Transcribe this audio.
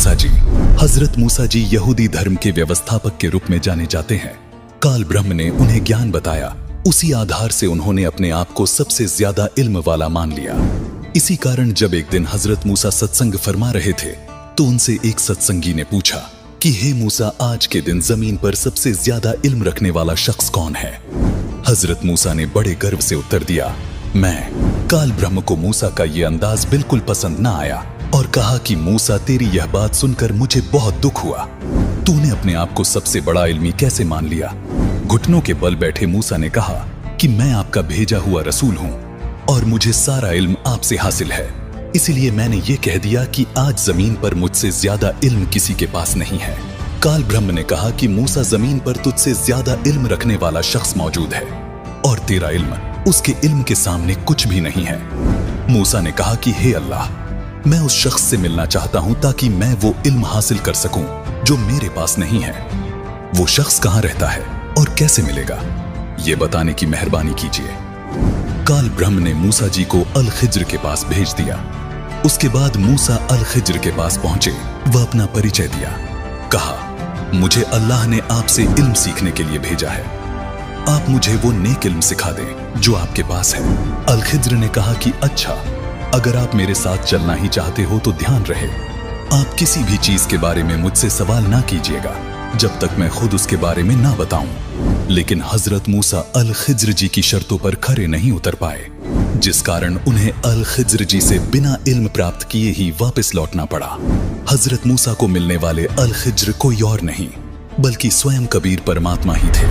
मूसा जी। हजरत मूसा जी यहूदी धर्म के व्यवस्थापक के रूप में जाने जाते हैं। काल ब्रह्म ने उन्हें ज्ञान बताया, उसी आधार से उन्होंने अपने आप को सबसे ज्यादा इल्म वाला मान लिया। इसी कारण जब एक दिन हजरत मूसा सत्संग फरमा रहे थे तो उनसे एक सत्संगी ने पूछा कि हे मूसा, आज के दिन जमीन पर सबसे ज्यादा इल्म रखने वाला शख्स कौन है? हजरत मूसा ने बड़े गर्व से उत्तर दिया, मैं। काल ब्रह्म को मूसा का ये अंदाज बिल्कुल पसंद न आया और कहा कि मूसा, तेरी यह बात सुनकर मुझे बहुत दुख हुआ। तूने अपने आप को सबसे बड़ा इल्मी कैसे मान लिया? घुटनों के बल बैठे मूसा ने कहा कि मैं आपका भेजा हुआ रसूल हूँ और मुझे सारा इल्म आपसे हासिल है, इसलिए मैंने ये कह दिया कि आज जमीन पर मुझसे ज्यादा इल्म किसी के पास नहीं है। काल ब्रह्म ने कहा कि मूसा, जमीन पर तुझसे ज्यादा इल्म रखने वाला शख्स मौजूद है और तेरा इल्म उसके इल्म के सामने कुछ भी नहीं है। मूसा ने कहा कि हे अल्लाह, मैं उस शख्स से मिलना चाहता हूं ताकि मैं वो इल्म हासिल कर सकूं जो मेरे पास नहीं है। वो शख्स कहां रहता है और कैसे मिलेगा, ये बताने की मेहरबानी कीजिए। काल ब्रह्म ने मूसा जी को अल खिज्र के पास भेज दिया। उसके बाद मूसा अल खिज्र के पास पहुंचे। वह अपना परिचय दिया। कहा, मुझे अल्लाह ने आपसे इल्म सीखने के लिए भेजा है, आप मुझे वो नेक इल्म सिखा दें जो आपके पास है। अल खिज्र ने कहा कि अच्छा, अगर आप मेरे साथ चलना ही चाहते हो तो ध्यान रहे, आप किसी भी चीज के बारे में मुझसे सवाल ना कीजिएगा जब तक मैं खुद उसके बारे में ना बताऊं। लेकिन हजरत मूसा अल खिज्र जी की शर्तों पर खरे नहीं उतर पाए, जिस कारण उन्हें अल खिज्र जी से बिना इल्म प्राप्त किए ही वापस लौटना पड़ा। हजरत मूसा को मिलने वाले अल खिज्र कोई और नहीं बल्कि स्वयं कबीर परमात्मा ही थे।